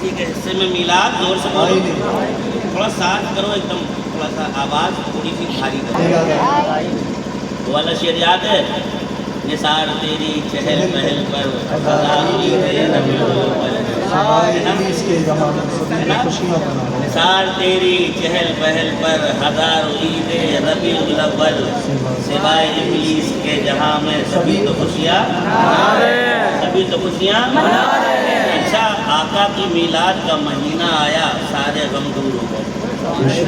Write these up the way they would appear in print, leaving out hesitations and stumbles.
کسی کے حصے میں میلاد؟ زور سے بولو، تھوڑا ساتھ کرو، ایک دم تھوڑا سا آواز تھوڑی سی بھاری کرو۔ وہ والا شعر یاد ہے؟ نثار تیری چہل پہل پر ہزار عید ربیع الاول، نثار تیری چہل پہل پر ہزار عید ربیع الاول، سوائے ابلیس کے جہاں میں سبھی تو خوشیاں، سبھی تو خوشیاں۔ اچھا، آقا کی میلاد کا مہینہ آیا، سارے غم دور ہو گئے۔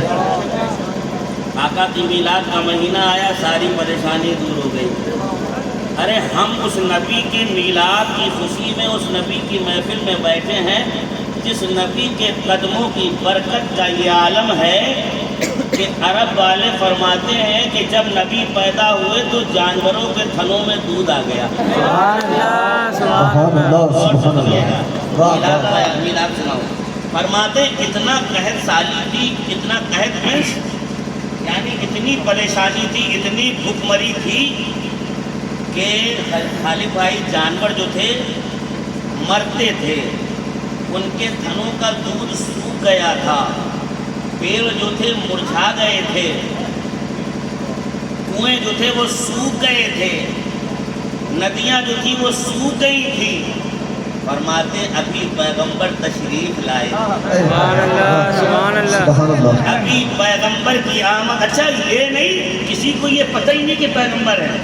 آقا کی میلاد کا مہینہ آیا، ساری پریشانی دور ہو گئی۔ ارے ہم اس نبی کی میلاد کی خوشی میں، اس نبی کی محفل میں بیٹھے ہیں جس نبی کے قدموں کی برکت کا یہ عالم ہے کہ عرب والے فرماتے ہیں کہ جب نبی پیدا ہوئے تو جانوروں کے تھنوں میں دودھ آ گیا۔ اور سنیے گا، میلاد سناؤ۔ فرماتے اتنا قحط سالی تھی، اتنا قحط مینس یعنی اتنی پریشانی تھی، اتنی بھوک مری تھی کہ خالد بھائی جانور جو تھے مرتے تھے، ان کے تھنوں کا دودھ سوکھ گیا تھا، پیڑ جو تھے مرجھا گئے تھے، کنویں جو تھے وہ سوکھ گئے تھے، ندیاں جو تھی وہ سوکھ گئی تھی۔ فرماتے ابھی پیغمبر تشریف لائے، سبحان اللہ سبحان اللہ، ابھی پیغمبر کی آمد۔ اچھا یہ نہیں کسی کو یہ پتہ ہی نہیں کہ پیغمبر ہے۔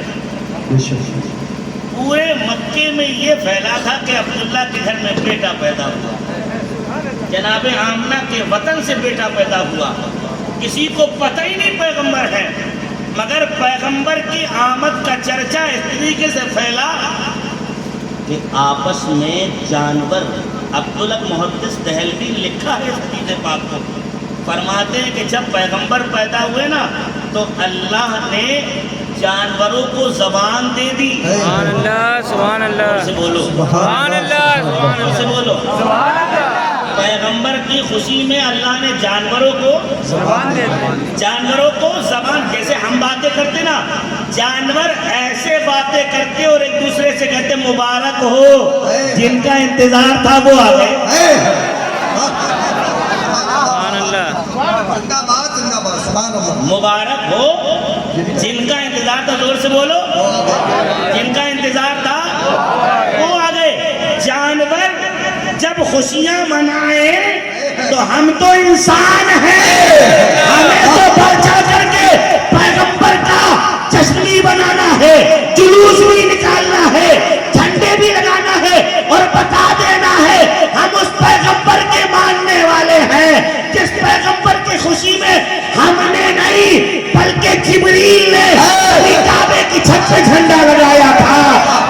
پورے مکے میں یہ پھیلا تھا کہ عبداللہ کے گھر میں بیٹا پیدا ہوا، جناب آمنہ کے وطن سے بیٹا پیدا ہوا، کسی کو پتہ ہی نہیں پیغمبر ہے، مگر پیغمبر کی آمد کا چرچا اس طریقے سے پھیلا کہ آپس میں جانور، عبداللہ محدث دہلوی نے لکھا ہے اس حدیث پاک کو، فرماتے ہیں کہ جب پیغمبر پیدا ہوئے نا تو اللہ نے جانوروں کو زبان دے دی۔ سبحان اللہ سبحان اللہ، سے بولو سبحان اللہ سبحان اللہ، سے بولو، سبحان اللہ۔ پیغمبر کی خوشی میں اللہ نے جانوروں کو زبان دے دی، جانوروں کو زبان، جیسے ہم باتیں کرتے نا، جانور ایسے باتیں کرتے اور ایک دوسرے سے کہتے مبارک ہو، جن کا انتظار تھا وہ آ گئے۔ سبحان اللہ، مبارک ہو جن کا انتظار تھا، زور سے بولو، جن کا انتظار تھا وہ آ گئے۔ جانور جب خوشیاں منائیں تو ہم تو انسان ہیں، ہمیں تو بڑھ چڑھ کر کے پیغمبر کا جشن بنانا ہے، جلوس بھی نکالنا ہے، جھنڈے بھی لگانا ہے اور بتا دینا ہے ہم اس پیغمبر کے ماننے والے ہیں جس پیغمبر کی خوشی میں ہم نے نہیں بلکہ جبریل نے کبھی کعبے کی چھت پہ جھنڈا لگایا تھا،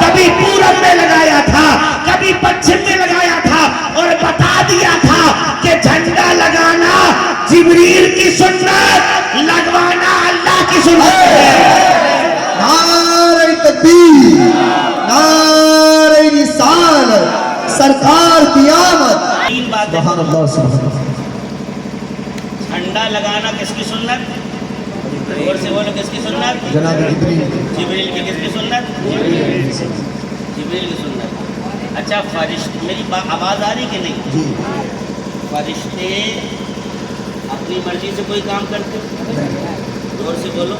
کبھی پورب میں لگایا تھا، کبھی پچھم میں لگایا تھا اور بتا دیا تھا کہ جھنڈا لگانا جبریل کی سنت، لگوانا اللہ کی سنت ہے۔ نعرہ تکبیر، نعرہ رسالت، سرکار کی آمد۔ تین باتیں، سبحان اللہ سبحان اللہ۔ جھنڈا لگانا کس کی سنت؟ اور سے بولو کس کی سنت؟ جناب جبریل، جبریل کی، کس کی سنت؟ جبریل کی سنت۔ اچھا فرشتے، میری آواز آ رہی کہ نہیں؟ جی فرشتے اپنی مرضی سے کوئی کام کرتے؟ زور سے بولو،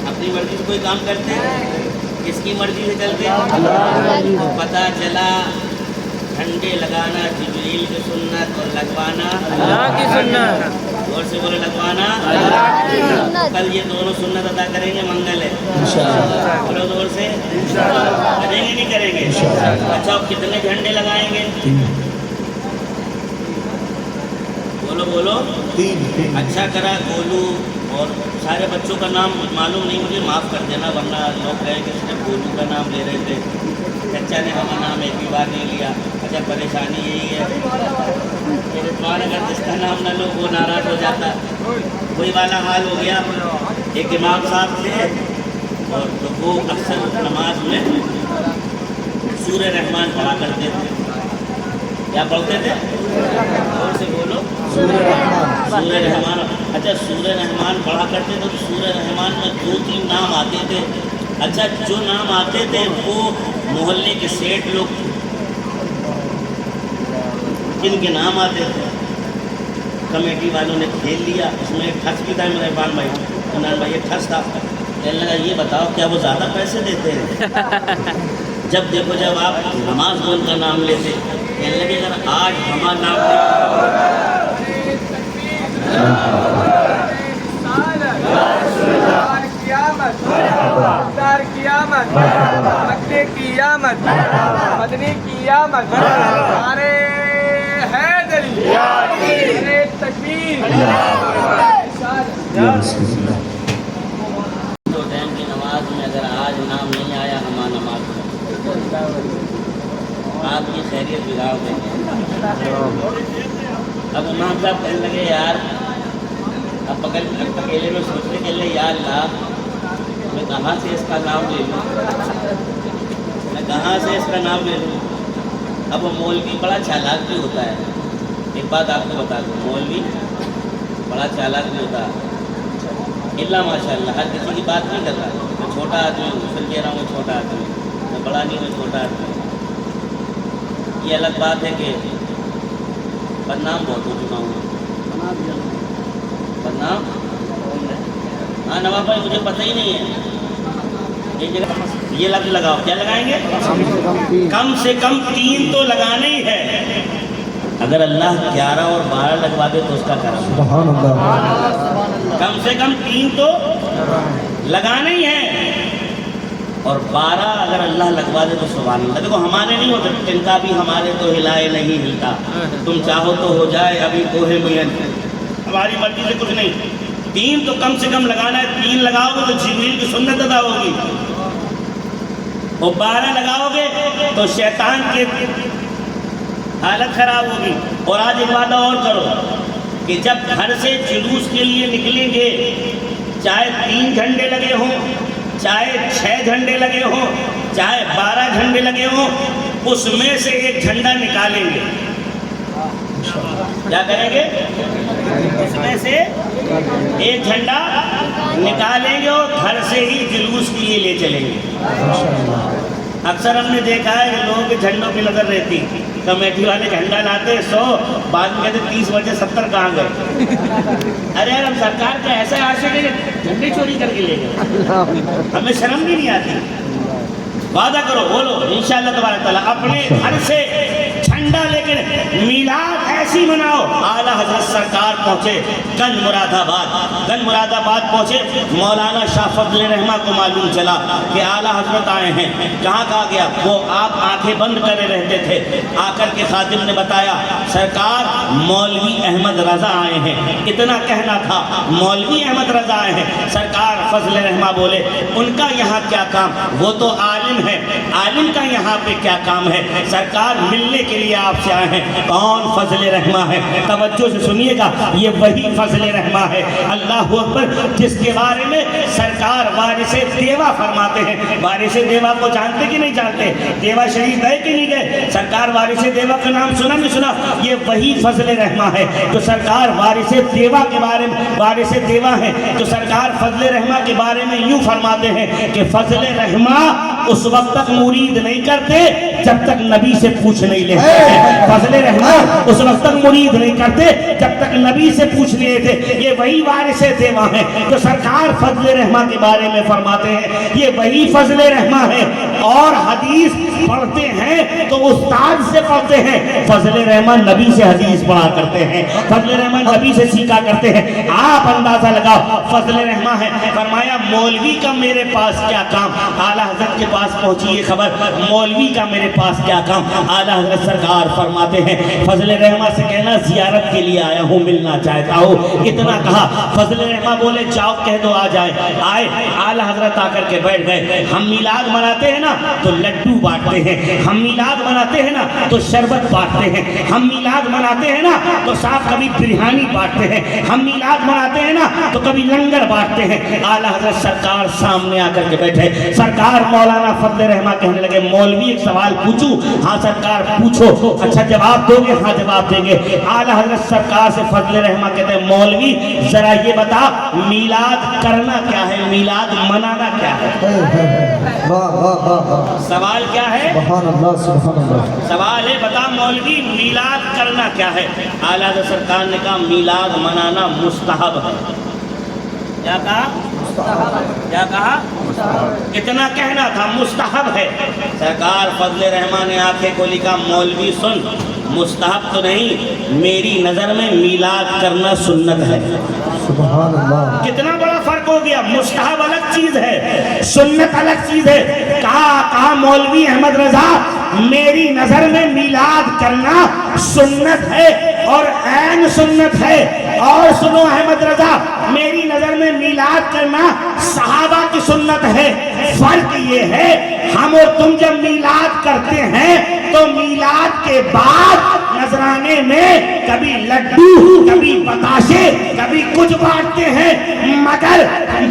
اپنی مرضی سے کوئی کام کرتے؟ کس کی مرضی سے چلتے؟ تو پتہ چلا جھنڈے لگانا جبریل کی سنت اور لگوانا اللہ کی سنت، زور سے بولو، لگوانا۔ کل یہ دونوں سنت ادا کریں گے، منگل ہے، بولو زور سے، کریں گے نہیں کریں گے؟ اچھا اب کتنے جھنڈے لگائیں گے؟ بولو بولو، تین۔ اچھا کرا گولو، اور سارے بچوں کا نام معلوم نہیں، مجھے معاف کر دینا ورنہ لوگ کہے کہ صرف گولو کا نام لے رہے تھے، چچا نے ہمارا نام ایک بھی بار نہیں لیا۔ اچھا پریشانی یہی ہے، میرے دوار اگر جس کا نام نہ لو وہ ناراض ہو جاتا، وہی والا حال ہو گیا۔ ایک امام صاحب تھے اور تو وہ اکثر نماز میں سورہ رحمان پڑھا کرتے تھے۔ کیا پڑھتے تھے؟ اور سے بولو، سورہ رحمان، سورہ رحمان۔ اچھا سورہ رحمان پڑھا کرتے تھے تو سورہ رحمان میں 2-3 نام آتے تھے۔ اچھا جو نام آتے تھے وہ محلے کے سیٹ لوگ، جن کے نام آتے تھے کمیٹی والوں نے کھیل لیا، اس میں ایک ٹھس بھی تھا عمران بھائی ایک ٹھس تھا، کہنے لگا یہ بتاؤ کیا وہ زیادہ پیسے دیتے ہیں؟ جب دیکھو جب آپ نماز گون کا نام لیتے کہنے لگے اگر آج ہمارا نام لے مدنی کی آمد نعرے حیدری نعرے تکبیر دو ٹائم کی نماز میں اگر آج نام نہیں آیا ہمارا نماز آپ کی خیریت بگاڑ دیں گے۔ اب امام صاحب کہنے لگے یار اب اکیلے میں سوچنے کے لیے یا اللہ میں کہاں سے اس کا نام لے لوں، میں کہاں سے اس کا نام لے لوں۔ اب وہ مولوی بڑا چالاک بھی ہوتا ہے، ایک بات آپ کو بتا دوں، مولوی بڑا چالاک بھی ہوتا ہے، اللہ ماشاء اللہ ہر کسی کی بات نہیں کر رہا، میں چھوٹا آدمی ہوں، پھر کہہ رہا ہوں میں چھوٹا آدمی ہوں، میں بڑا نہیں میں چھوٹا آدمی ہوں۔ یہ الگ بات ہے کہ بدنام بہت ہو چکا ہوں، بدنام ہاں نواب بھائی مجھے پتہ ہی نہیں ہے، ایک جگہ یہ لفظ لگاؤ، کیا لگائیں گے؟ کم سے کم 3 تو لگانے ہی ہے، اگر اللہ 11 اور 12 لگوا دے تو اس کا کرم، سبحان اللہ، کم سے کم 3 تو لگانے ہی ہیں، اور 12 اگر اللہ لگوا دے تو سبحان اللہ۔ دیکھو ہمارے نہیں ہوتے، ان کا بھی ہمارے تو ہلائے نہیں ہلتا، تم چاہو تو ہو جائے ابھی کوہ مین، ہماری مرضی سے کچھ نہیں، 3 تو کم سے کم لگانا ہے، 3 لگاؤ گے تو جبریل کی سنت ادا ہوگی، اور 12 لگاؤ گے تو شیطان کی حالت خراب ہوگی۔ اور آج ایک وعدہ اور کرو کہ جب گھر سے جلوس کے لیے نکلیں گے، چاہے 3 جھنڈے لگے ہوں، چاہے 6 جھنڈے لگے ہوں، چاہے 12 جھنڈے لگے ہوں، اس میں سے ایک جھنڈا نکالیں گے۔ کیا کریں گے؟ اس میں سے ایک جھنڈا نکالیں گے اور گھر سے ہی جلوس کے لیے لے چلیں گے۔ اکثر ہم نے دیکھا ہے کہ لوگوں کے جھنڈوں کی نظر رہتی، کمیٹی والے جھنڈا لاتے 100، بعد میں کہتے 30 بجے 70 کہاں گئے؟ ارے یار ہم سرکار کا ایسا عاشق ہے کہ جھنڈے چوری کر کے لے گئے، ہمیں شرم بھی نہیں آتی۔ وعدہ کرو، بولو انشاءاللہ تبارک تعالیٰ اپنے گھر سے جھنڈا لے کر میلاد ایسی مناؤ۔ اعلیٰ حضرت سرکار پہنچے گنج مراد آباد پہنچے، مولانا شاہ فضل رحمہ کو معلوم چلا کہ اعلیٰ حضرت آئے ہیں، کہاں کہا گیا؟ وہ آپ آنکھیں بند کرے رہتے تھے، آ کر کے خادم نے بتایا سرکار مولوی احمد رضا آئے ہیں، اتنا کہنا تھا مولوی احمد رضا آئے ہیں۔ سرکار فضل رحمہ بولے ان کا یہاں کیا کام، وہ تو عالم ہے، عالم کا یہاں پہ کیا کام ہے؟ سرکار ملنے کے لیے آپ سے آئے ہیں۔ کون؟ فضل رحمہ ہے۔ توجہ سے سنیے گا، یہ وہی فضل رحمہ ہے، اللہ اکبر، جس کے بارے میں سرکار وارث دیوا فرماتے ہیں۔ وارث دیوا کو جانتے کہ نہیں جانتے؟ دیوا شریف گئے کہ نہیں گئے؟ سرکار وارث دیوا کا نام سنا نہیں سنا؟ یہ وہی فضل رحمہ ہے جو سرکار وارث دیوا کے بارے میں، وارث دیوا ہے جو سرکار فضل رحمہ کے بارے میں یوں فرماتے ہیں کہ فضل رحمہ اس وقت تک مرید نہیں کرتے جب تک نبی سے پوچھ نہیں لیتے ہیں۔ فضل رحمہ اس وقت تک مرید نہیں کرتے جب تک نبی سے پوچھ لیے تھے۔ یہ وہی وارث دیوا ہیں جو سرکار فضل رحمہ کے بارے میں فرماتے ہیں، یہ وہی فضل رحمہ ہے۔ اور حدیث پڑھتے ہیں تو استاد سے پڑھتے ہیں، فضل رحمہ نبی سے حدیث پڑھا کرتے ہیں، فضل رحمہ نبی سے سیکھا کرتے ہیں۔ آپ اندازہ لگاؤ، فضل رحمہ ہے، فرمایا مولوی کا میرے پاس کیا کام؟ اعلیٰ حضرت کے پاس پہنچی یہ خبر، مولوی کا میرے پاس کیا کام؟ اعلیٰ حضرت سرکار فرماتے ہیں فضل رحمہ سے کہنا زیارت کے لیے آیا ہوں، ملنا چاہتا ہوں، اتنا کہا۔ فضل رحمہ بولے جاؤ کہہ دو آ جائے، آئے، اعلیٰ حضرت آ کر کے بیٹھ گئے۔ ہم میلاد مناتے ہیں نا تو لڈو بانٹتے ہیں، ہم میلاد مناتے ہیں نا تو شربت بانٹتے ہیں، ہم میلاد مناتے ہیں نا تو صاحب کبھی بریانی بانٹتے ہیں، ہم میلاد مناتے ہیں نا تو کبھی لنگر بانٹتے ہیں۔ اعلیٰ حضرت سرکار سامنے آ کر کے بیٹھے، سرکار مولانا مولانا فضل رحمہ کہنے لگے مولوی ایک سوال پوچھوں؟ ہاں سرکار پوچھو۔ اچھا جواب دو گے؟ ہاں جواب دیں گے۔ اعلیٰ حضرت سرکار سے فضل رحمہ کہتے ہیں مولوی ذرا یہ بتا میلاد کرنا کیا ہے، میلاد منانا کیا ہے؟ واہ واہ واہ واہ، سوال کیا ہے؟ سبحان اللہ سبحان اللہ۔ سوال ہے بتا مولوی میلاد کرنا کیا ہے؟ اعلیٰ حضرت سرکار نے کہا میلاد منانا مستحب ہے۔ کیا کہا؟ کیا کہا؟ اتنا کہنا تھا مستحب ہے۔ سرکار فضل رحمہ نے آنکھیں کھولی کہا مولوی سن، مستحب تو نہیں، میری نظر میں میلاد کرنا سنت ہے۔ سبحان اللہ، کتنا بڑا فرق ہو گیا، مستحب الگ چیز ہے، سنت الگ چیز ہے۔ کہا مولوی احمد رضا میری نظر میں میلاد کرنا سنت ہے اور عین سنت ہے، اور سنو احمد رضا میری نظر میں میلاد کرنا صحابہ کی سنت ہے۔ فرق یہ ہے ہم اور تم جب میلاد کرتے ہیں تو میلاد کے بعد نذرانے میں کبھی لڈو، کبھی بتاشے، کبھی کچھ بانٹتے ہیں، مگر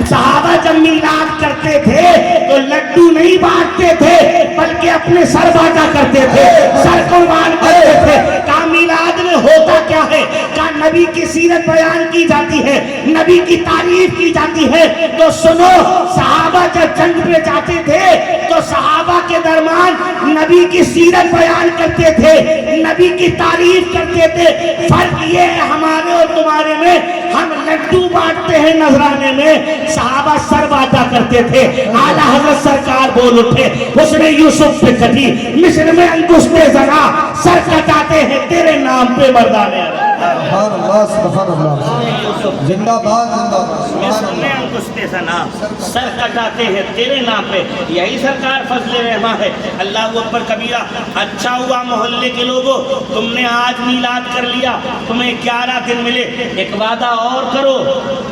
صحابہ جب میلاد کرتے تھے تو لڈو نہیں بانٹتے تھے بلکہ اپنے سر بانٹا کرتے تھے، سر قربان کرتے تھے۔ کہا میلاد میں ہوتا کیا ہے؟ کہا نبی کی سیرت بیان کی جاتی ہے، نبی کی تعریف کی جاتی ہے۔ تو سنو صحابہ جب جنگ پہ جاتے تھے تو صحابہ کے درمیان نبی کی سیرت بیان کرتے تھے، نبی کی تعریف کرتے تھے۔ فرق یہ ہے ہمارے اور تمہارے میں، ہم لڈو بانٹتے ہیں نذرانے میں، صحابہ سر بانٹا کرتے تھے۔ اعلیٰ حضرت سرکار بول اٹھے حسن یوسف پہ کٹی مصر میں انگشت زنا، سر کٹاتے ہیں تیرے نام پہ مردانے عرب۔ سبحان اللہ سبحان اللہ، زندہ باد زندہ باد، سبحان مصر اللہ۔ میں انگشت زنا، سر کٹاتے ہیں تیرے نام پہ۔ یہی سرکار فضل رحمہ ہے۔ اللہ اکبر کبیرہ۔ اچھا ہوا محلے کے لوگوں تم نے آج میلاد کر لیا، تمہیں 11 دن ملے، ایک وعدہ اور کرو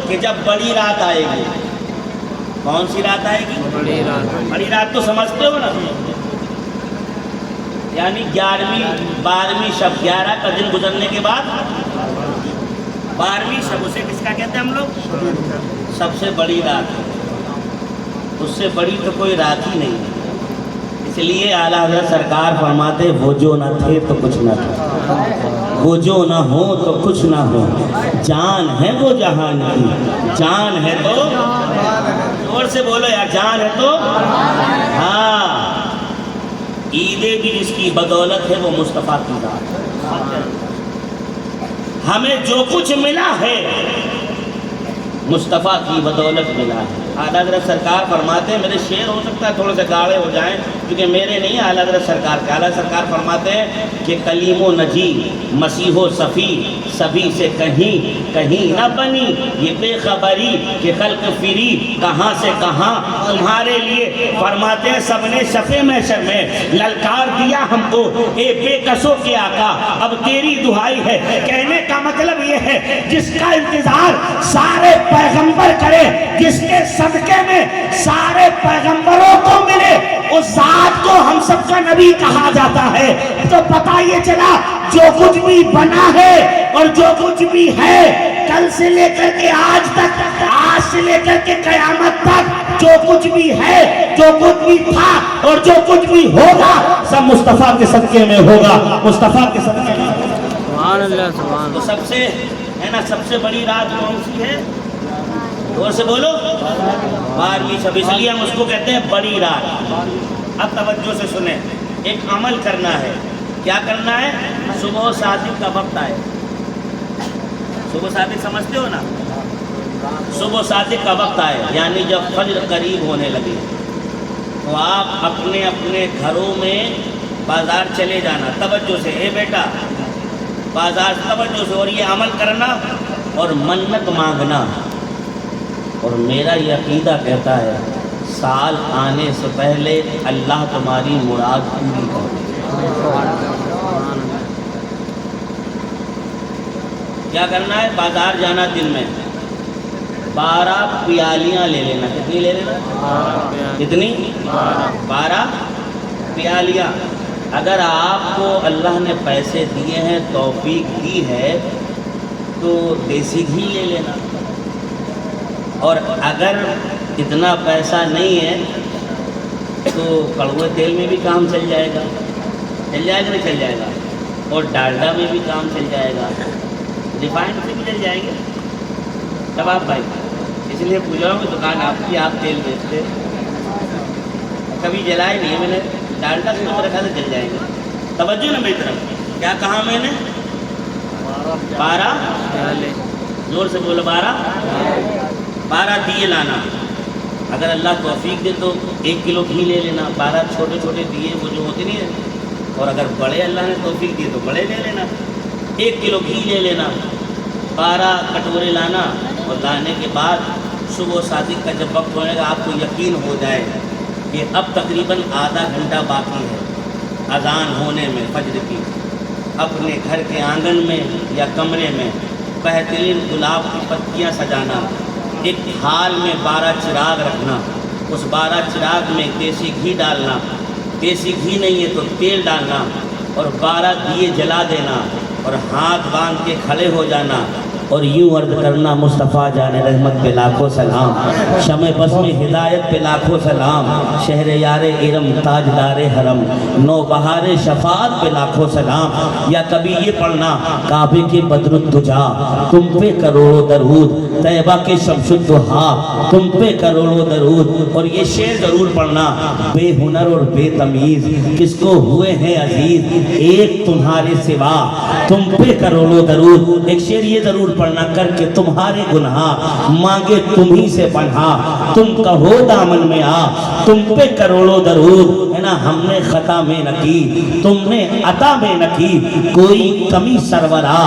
کہ جب بڑی رات آئے گی، کون سی رات آئے گی؟ بڑی رات۔ بڑی رات تو سمجھتے ہو نا، یعنی 11ویں 12ویں شب، 11 کا دن گزرنے کے بعد 12ویں شب، اسے کس کا کہتے ہیں ہم لوگ؟ سب سے بڑی رات، اس سے بڑی تو کوئی رات ہی نہیں۔ اس لیے اعلیٰ حضرت سرکار فرماتے وہ جو نہ تھے تو کچھ نہ تھا، وہ جو نہ ہو تو کچھ نہ ہو، جان ہے وہ جہان کی، جان ہے تو زور سے بولو یار، جان ہے تو ہاں، عیدیں بھی جس کی بدولت ہے وہ مصطفیٰ کی ذات۔ ہمیں جو کچھ ملا ہے مصطفیٰ کی بدولت ملا ہے۔ اعلیٰ حضرت سرکار فرماتے ہیں، میرے شعر ہو سکتا ہے تھوڑے سے گاڑے ہو جائیں کیونکہ میرے نہیں، اعلیٰ حضرت سرکار کے۔ اعلیٰ سرکار فرماتے ہیں کہ کلیم و نجی مسیح و صفی سبھی سے کہیں کہیں نہ بنی، یہ بے خبری کہ خلق فری کہاں سے کہاں تمہارے لیے۔ فرماتے ہیں سب نے شفے محشر میں للکار دیا ہم کو، اے بے کسوں کے آقا اب تیری دہائی ہے۔ کہنے کا مطلب یہ ہے جس کا انتظار سارے پیغمبر کرے، جس کے صدقے میں سارے پیغمبروں کو ملے، اس ذات کو ہم سب کا نبی کہا جاتا ہے۔ تو پتہ یہ چلا جو کچھ بھی بنا ہے اور جو کچھ بھی ہے، کل سے لے کر کے آج تک، آج سے لے کر کے قیامت تک، جو کچھ بھی ہے، جو کچھ بھی تھا اور جو کچھ بھی ہوگا، سب مصطفیٰ کے صدقے میں ہوگا، مصطفیٰ کے صدقے میں۔ سبحان اللہ سبحان تو اللہ۔ سب سے ہے نا، سب سے بڑی رات کون سی ہے؟ اور سے بولو 12ویں شب، اس لیے ہم اس کو کہتے ہیں بڑی رات۔ اب توجہ سے سنیں، ایک عمل کرنا ہے۔ کیا کرنا ہے؟ صبح صادق کا وقت آئے، صبح صادق سمجھتے ہو نا، صبح صادق کا وقت آئے یعنی جب فجر قریب ہونے لگے تو آپ اپنے اپنے گھروں میں بازار چلے جانا۔ توجہ سے، اے بیٹا بازار، توجہ سے، اور یہ عمل کرنا اور منت مانگنا۔ اور میرا یہ عقیدہ کہتا ہے سال آنے سے پہلے اللہ تمہاری مراد پوری کرے۔ کیا کرنا ہے؟ بازار جانا، دن میں 12 پیالیاں لے لینا۔ کتنی لے لینا؟ کتنی؟ 12 پیالیاں۔ اگر آپ کو اللہ نے پیسے دیے ہیں، توفیق دی ہے، تو دیسی گھی لے لینا۔ اور اگر اتنا پیسہ نہیں ہے تو کڑوے تیل میں بھی کام چل جائے گا نہیں چل جائے گا، اور ڈالڈا میں بھی کام چل جائے گا، ریفائنڈ میں بھی چل جائیں گے۔ شباب بھائی، اس لیے پوچھ رہا ہوں کہ دکان آپ کی، آپ تیل بیچتے، کبھی جلائے نہیں میں نے، ڈالڈا سے میرا خیال سے جل جائیں گے۔ توجہ نا میری طرف، کیا کہا میں نے؟ 12 زور سے بولو، 12 دیے لانا۔ اگر اللہ توفیق دے تو 1 کلو گھی لے لینا، 12 چھوٹے چھوٹے دیے وہ جو ہوتے نہیں ہیں، اور اگر بڑے اللہ نے توفیق دیے تو بڑے لے لینا، 1 کلو گھی لے لینا، 12 کٹورے لانا، اور لانے کے بعد صبح و صادق کا جب وقت ہونے گا آپ کو یقین ہو جائے کہ اب تقریباً آدھا گھنٹہ باقی ہے اذان ہونے میں فجر کی، اپنے گھر کے آنگن میں یا کمرے میں بہترین گلاب کی پتیاں سجانا، ایک تھال میں 12 چراغ رکھنا، اس 12 چراغ میں دیسی گھی ڈالنا، دیسی گھی نہیں ہے تو تیل ڈالنا، اور 12 دیے جلا دینا، اور ہاتھ باندھ کے کھڑے ہو جانا، اور یوں عرض کرنا مصطفیٰ جان رحمت پہ لاکھوں سلام، شمع بس میں ہدایت پہ لاکھوں سلام، شہر یار ارم تاجدار حرم، نو بہار شفاعت پہ لاکھوں سلام۔ یا کبھی یہ پڑھنا کعبے کے بدر الدجا تم پہ کروڑوں درود، طیبہ کے شمس الضحا تم پہ کروڑوں درود، اور یہ شعر ضرور پڑھنا، بے ہنر اور بے تمیز کس کو ہوئے ہیں عزیز، ایک تمہارے سوا تم پہ کروڑوں درود۔ ایک شعر یہ ضرور پڑھنا، کر کے تمہارے گناہ مانگے تمہیں سے پناہ، تم کہو دامن میں آ تم پہ کروڑوں درود، ہے نا ہم نے خطا میں نہ کی تم نے عطا میں نہ کی، کوئی کمی سرورا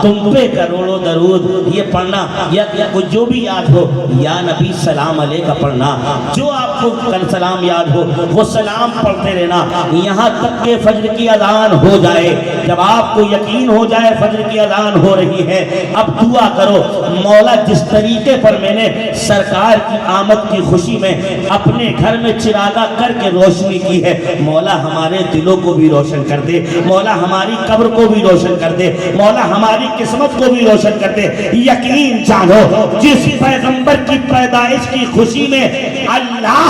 تم پہ کروڑوں درود۔ یہ پڑھنا، یا جو بھی یاد ہو، یا نبی سلام علیہ کا پڑھنا، جو آپ کو کل سلام یاد ہو وہ سلام پڑھتے رہنا یہاں تک کہ فجر کی اذان ہو جائے۔ جب آپ کو یقین ہو جائے فجر کی اذان ہو رہی ہے، اب دعا کرو، مولا جس طریقے پر میں نے سرکار کی آمد کی خوشی میں اپنے گھر میں چراغا کر کے روشنی کی ہے، مولا ہمارے دلوں کو بھی روشن کر دے، مولا ہماری قبر کو بھی روشن کر دے، مولا ہماری قسمت کو بھی روشن کر دے۔ یقین جانو جس پیغمبر کی پیدائش کی خوشی میں اللہ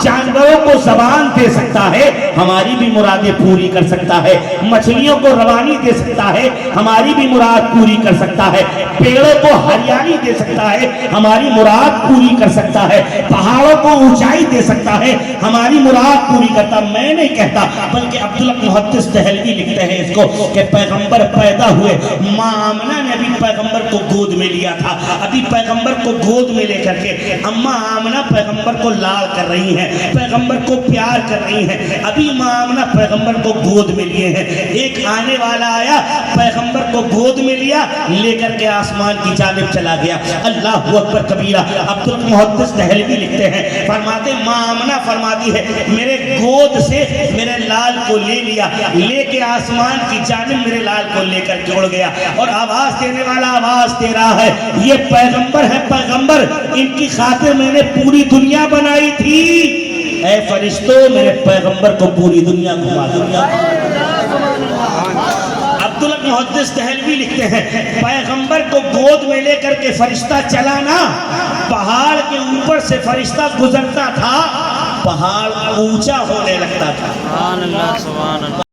جانوروں کو زبان دے سکتا ہے، ہماری بھی مرادیں پوری کر سکتا ہے، مچھلیوں کو روانی دے سکتا ہے، ہماری بھی مراد پوری کر سکتا ہے، پیڑوں کو ہریالی دے سکتا ہے، ہماری مراد پوری کر سکتا ہے، پہاڑوں کو اونچائی دے سکتا ہے، ہماری مراد پوری کرتا۔ میں نہیں کہتا بلکہ عبداللہ محدث دہلوی لکھتے ہیں اس کو کہ پیغمبر پیدا ہوئے، ماں آمنہ نے ابھی پیغمبر کو گود میں لیا تھا، ابھی پیغمبر کو گود میں لے کر کے اماں آمنہ پیغمبر کو لاڑ کر رہی ہیں، پیغمبر کو پیار کر رہی ہیں، ابھی ماں آمنہ پیغمبر کو گود میں لیے ہیں۔ ایک آنے والا آیا، پیغمبر کو گود میں لیا، لے کر کے آسمان کی جانب چلا گیا۔ اللہ اکبر کبیرہ۔ عبدالمحدث دہلوی لکھتے ہیں، فرماتے ماں آمنہ فرماتی ہے میرے گود سے میرے لال کو لے لیا، لے کے آسمان کی جانب میرے لال کو لے کر کے اڑ گیا، اور آواز دینے والا آواز دے رہا ہے یہ پیغمبر ہے، پیغمبر ان کی خاطر میں نے پوری دنیا بنائی تھی، اے فرشتوں میرے پیغمبر کو پوری دنیا گھما دنیا۔ عبداللہ محدث دہلوی لکھتے ہیں پیغمبر کو گود میں لے کر کے فرشتہ چلانا، پہاڑ کے اوپر سے فرشتہ گزرتا تھا، پہاڑ اونچا ہونے لگتا تھا۔ سبحان اللہ سبحان اللہ۔